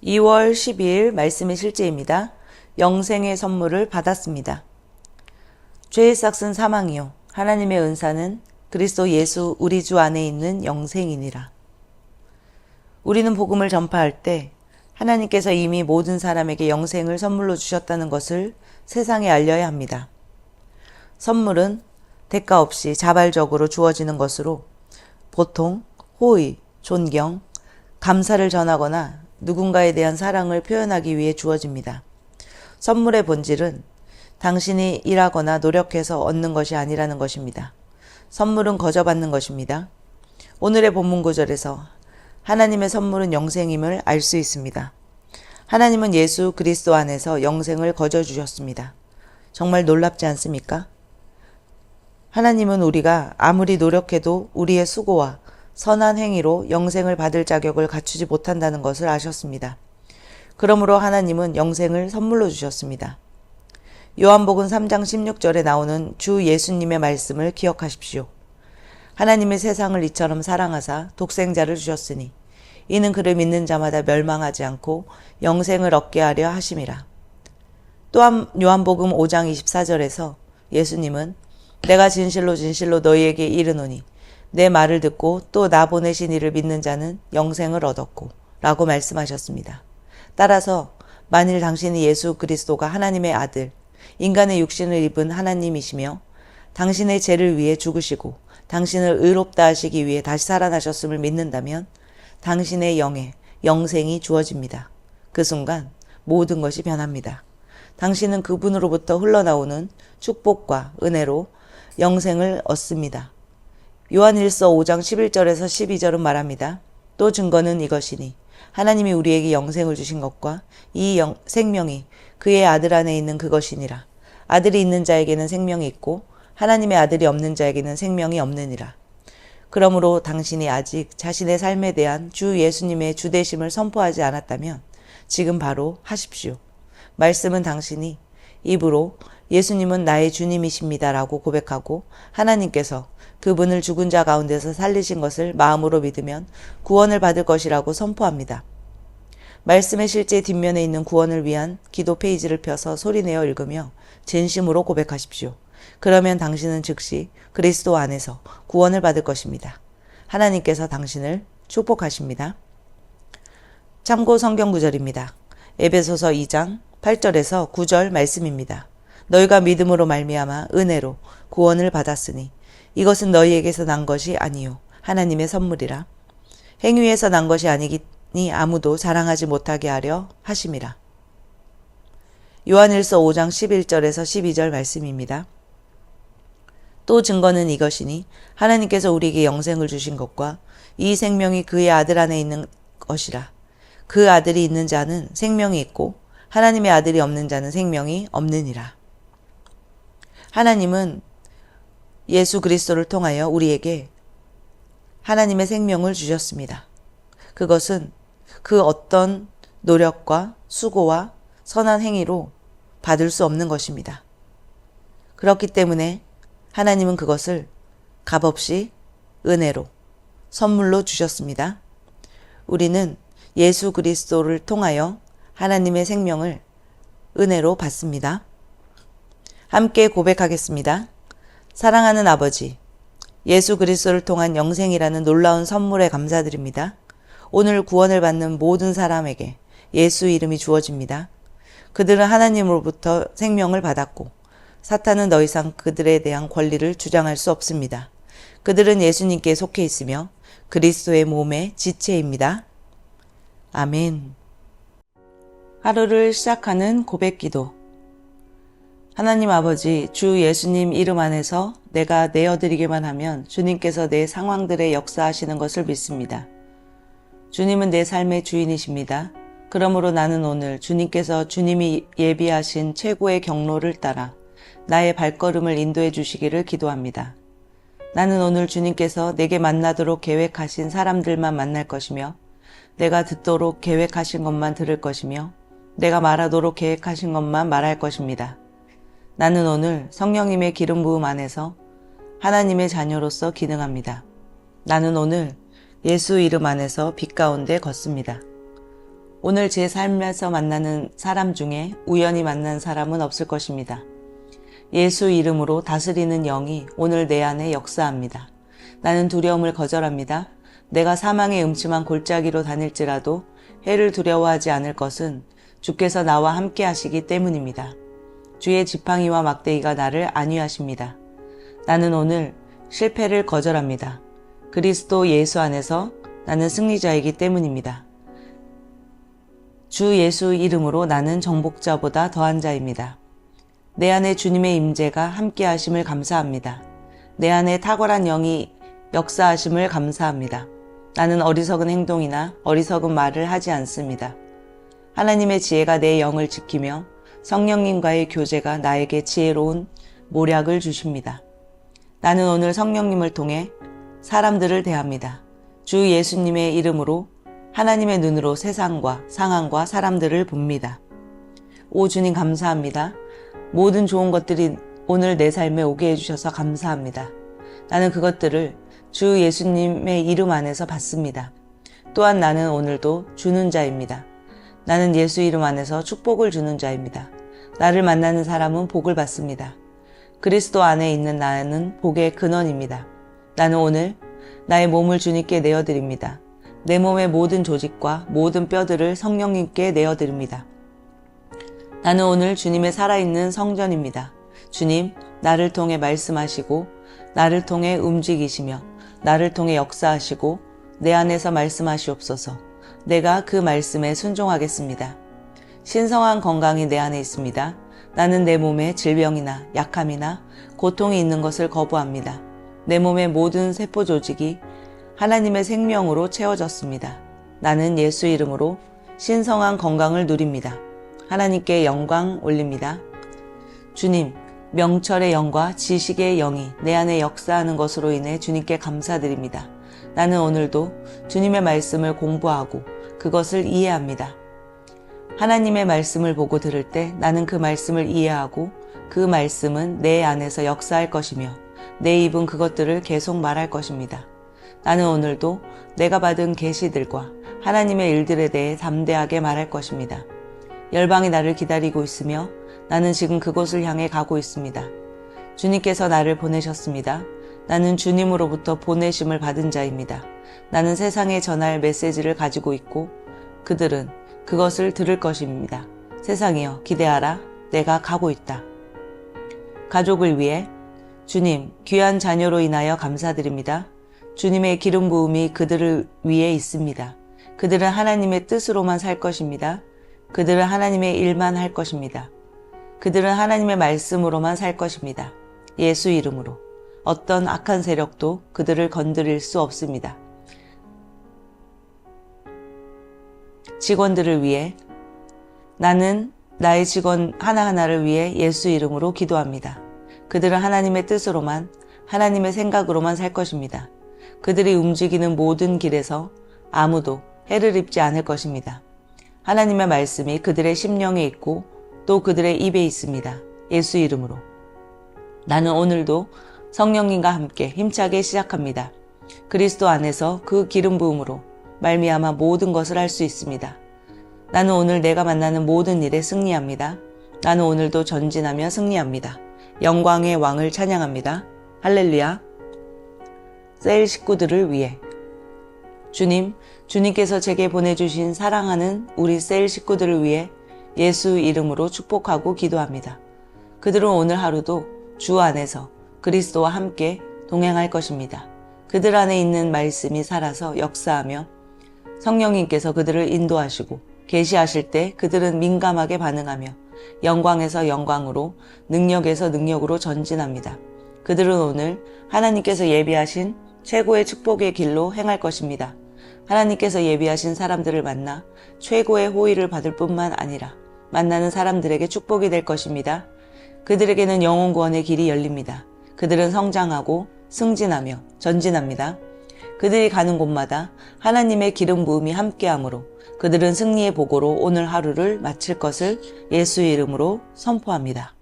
2월 12일 말씀의 실제입니다. 영생의 선물을 받았습니다. 죄의 삭은 사망이요 하나님의 은사는 그리스도 예수 우리 주 안에 있는 영생이니라. 우리는 복음을 전파할 때 하나님께서 이미 모든 사람에게 영생을 선물로 주셨다는 것을 세상에 알려야 합니다. 선물은 대가 없이 자발적으로 주어지는 것으로 보통 호의, 존경, 감사를 전하거나 누군가에 대한 사랑을 표현하기 위해 주어집니다. 선물의 본질은 당신이 일하거나 노력해서 얻는 것이 아니라는 것입니다. 선물은 거저 받는 것입니다. 오늘의 본문 구절에서 하나님의 선물은 영생임을 알 수 있습니다. 하나님은 예수 그리스도 안에서 영생을 거저 주셨습니다. 정말 놀랍지 않습니까? 하나님은 우리가 아무리 노력해도 우리의 수고와 선한 행위로 영생을 받을 자격을 갖추지 못한다는 것을 아셨습니다. 그러므로 하나님은 영생을 선물로 주셨습니다. 요한복음 3장 16절에 나오는 주 예수님의 말씀을 기억하십시오. 하나님의 세상을 이처럼 사랑하사 독생자를 주셨으니 이는 그를 믿는 자마다 멸망하지 않고 영생을 얻게 하려 하심이라. 또한 요한복음 5장 24절에서 예수님은 내가 진실로 진실로 너희에게 이르노니 내 말을 듣고 또 나 보내신 이를 믿는 자는 영생을 얻었고 라고 말씀하셨습니다. 따라서 만일 당신이 예수 그리스도가 하나님의 아들, 인간의 육신을 입은 하나님이시며 당신의 죄를 위해 죽으시고 당신을 의롭다 하시기 위해 다시 살아나셨음을 믿는다면 당신의 영에 영생이 주어집니다. 그 순간 모든 것이 변합니다. 당신은 그분으로부터 흘러나오는 축복과 은혜로 영생을 얻습니다. 요한일서 5장 11절에서 12절은 말합니다. 또 증거는 이것이니 하나님이 우리에게 영생을 주신 것과 이 생명이 그의 아들 안에 있는 그것이니라. 아들이 있는 자에게는 생명이 있고 하나님의 아들이 없는 자에게는 생명이 없느니라. 그러므로 당신이 아직 자신의 삶에 대한 주 예수님의 주되심을 선포하지 않았다면 지금 바로 하십시오. 말씀은 당신이 입으로 예수님은 나의 주님이십니다 라고 고백하고 하나님께서 그분을 죽은 자 가운데서 살리신 것을 마음으로 믿으면 구원을 받을 것이라고 선포합니다. 말씀의 실제 뒷면에 있는 구원을 위한 기도 페이지를 펴서 소리내어 읽으며 진심으로 고백하십시오. 그러면 당신은 즉시 그리스도 안에서 구원을 받을 것입니다. 하나님께서 당신을 축복하십니다. 참고 성경 구절입니다. 에베소서 2장 8절에서 9절 말씀입니다. 너희가 믿음으로 말미암아 은혜로 구원을 받았으니 이것은 너희에게서 난 것이 아니요 하나님의 선물이라. 행위에서 난 것이 아니니 아무도 자랑하지 못하게 하려 하심이라. 요한일서 5장 11절에서 12절 말씀입니다. 또 증거는 이것이니 하나님께서 우리에게 영생을 주신 것과 이 생명이 그의 아들 안에 있는 것이라. 그 아들이 있는 자는 생명이 있고 하나님의 아들이 없는 자는 생명이 없느니라. 하나님은 예수 그리스도를 통하여 우리에게 하나님의 생명을 주셨습니다. 그것은 그 어떤 노력과 수고와 선한 행위로 받을 수 없는 것입니다. 그렇기 때문에 하나님은 그것을 값없이 은혜로 선물로 주셨습니다. 우리는 예수 그리스도를 통하여 하나님의 생명을 은혜로 받습니다. 함께 고백하겠습니다. 사랑하는 아버지, 예수 그리스도를 통한 영생이라는 놀라운 선물에 감사드립니다. 오늘 구원을 받는 모든 사람에게 예수 이름이 주어집니다. 그들은 하나님으로부터 생명을 받았고 사탄은 더 이상 그들에 대한 권리를 주장할 수 없습니다. 그들은 예수님께 속해 있으며 그리스도의 몸의 지체입니다. 아멘. 하루를 시작하는 고백기도. 하나님 아버지, 주 예수님 이름 안에서 내가 내어드리기만 하면 주님께서 내 상황들에 역사하시는 것을 믿습니다. 주님은 내 삶의 주인이십니다. 그러므로 나는 오늘 주님께서 주님이 예비하신 최고의 경로를 따라 나의 발걸음을 인도해 주시기를 기도합니다. 나는 오늘 주님께서 내게 만나도록 계획하신 사람들만 만날 것이며 내가 듣도록 계획하신 것만 들을 것이며 내가 말하도록 계획하신 것만 말할 것입니다. 나는 오늘 성령님의 기름 부음 안에서 하나님의 자녀로서 기능합니다. 나는 오늘 예수 이름 안에서 빛 가운데 걷습니다. 오늘 제 삶에서 만나는 사람 중에 우연히 만난 사람은 없을 것입니다. 예수 이름으로 다스리는 영이 오늘 내 안에 역사합니다. 나는 두려움을 거절합니다. 내가 사망의 음침한 골짜기로 다닐지라도 해를 두려워하지 않을 것은 주께서 나와 함께 하시기 때문입니다. 주의 지팡이와 막대기가 나를 안위하십니다. 나는 오늘 실패를 거절합니다. 그리스도 예수 안에서 나는 승리자이기 때문입니다. 주 예수 이름으로 나는 정복자보다 더한 자입니다. 내 안에 주님의 임재가 함께 하심을 감사합니다. 내 안에 탁월한 영이 역사하심을 감사합니다. 나는 어리석은 행동이나 어리석은 말을 하지 않습니다. 하나님의 지혜가 내 영을 지키며 성령님과의 교제가 나에게 지혜로운 모략을 주십니다. 나는 오늘 성령님을 통해 사람들을 대합니다. 주 예수님의 이름으로 하나님의 눈으로 세상과 상황과 사람들을 봅니다. 오 주님 감사합니다. 모든 좋은 것들이 오늘 내 삶에 오게 해주셔서 감사합니다. 나는 그것들을 주 예수님의 이름 안에서 받습니다. 또한 나는 오늘도 주는 자입니다. 나는 예수 이름 안에서 축복을 주는 자입니다. 나를 만나는 사람은 복을 받습니다. 그리스도 안에 있는 나는 복의 근원입니다. 나는 오늘 나의 몸을 주님께 내어드립니다. 내 몸의 모든 조직과 모든 뼈들을 성령님께 내어드립니다. 나는 오늘 주님의 살아있는 성전입니다. 주님, 나를 통해 말씀하시고 나를 통해 움직이시며 나를 통해 역사하시고 내 안에서 말씀하시옵소서. 내가 그 말씀에 순종하겠습니다. 신성한 건강이 내 안에 있습니다. 나는 내 몸에 질병이나 약함이나 고통이 있는 것을 거부합니다. 내 몸의 모든 세포 조직이 하나님의 생명으로 채워졌습니다. 나는 예수 이름으로 신성한 건강을 누립니다. 하나님께 영광 올립니다. 주님, 명철의 영과 지식의 영이 내 안에 역사하는 것으로 인해 주님께 감사드립니다. 나는 오늘도 주님의 말씀을 공부하고 그것을 이해합니다. 하나님의 말씀을 보고 들을 때 나는 그 말씀을 이해하고 그 말씀은 내 안에서 역사할 것이며 내 입은 그것들을 계속 말할 것입니다. 나는 오늘도 내가 받은 계시들과 하나님의 일들에 대해 담대하게 말할 것입니다. 열방이 나를 기다리고 있으며 나는 지금 그곳을 향해 가고 있습니다. 주님께서 나를 보내셨습니다. 나는 주님으로부터 보내심을 받은 자입니다. 나는 세상에 전할 메시지를 가지고 있고 그들은 그것을 들을 것입니다. 세상이여 기대하라. 내가 가고 있다. 가족을 위해 주님 귀한 자녀로 인하여 감사드립니다. 주님의 기름 부음이 그들을 위해 있습니다. 그들은 하나님의 뜻으로만 살 것입니다. 그들은 하나님의 일만 할 것입니다. 그들은 하나님의 말씀으로만 살 것입니다. 예수 이름으로 어떤 악한 세력도 그들을 건드릴 수 없습니다. 직원들을 위해 나는 나의 직원 하나하나를 위해 예수 이름으로 기도합니다. 그들은 하나님의 뜻으로만 하나님의 생각으로만 살 것입니다. 그들이 움직이는 모든 길에서 아무도 해를 입지 않을 것입니다. 하나님의 말씀이 그들의 심령에 있고 또 그들의 입에 있습니다. 예수 이름으로. 나는 오늘도 성령님과 함께 힘차게 시작합니다. 그리스도 안에서 그 기름 부음으로 말미암아 모든 것을 할 수 있습니다. 나는 오늘 내가 만나는 모든 일에 승리합니다. 나는 오늘도 전진하며 승리합니다. 영광의 왕을 찬양합니다. 할렐루야. 셀 식구들을 위해 주님, 주님께서 제게 보내주신 사랑하는 우리 셀 식구들을 위해 예수 이름으로 축복하고 기도합니다. 그들은 오늘 하루도 주 안에서 그리스도와 함께 동행할 것입니다. 그들 안에 있는 말씀이 살아서 역사하며 성령님께서 그들을 인도하시고 계시하실 때 그들은 민감하게 반응하며 영광에서 영광으로 능력에서 능력으로 전진합니다. 그들은 오늘 하나님께서 예비하신 최고의 축복의 길로 행할 것입니다. 하나님께서 예비하신 사람들을 만나 최고의 호의를 받을 뿐만 아니라 만나는 사람들에게 축복이 될 것입니다. 그들에게는 영혼 구원의 길이 열립니다. 그들은 성장하고 승진하며 전진합니다. 그들이 가는 곳마다 하나님의 기름 부음이 함께하므로 그들은 승리의 보고로 오늘 하루를 마칠 것을 예수의 이름으로 선포합니다.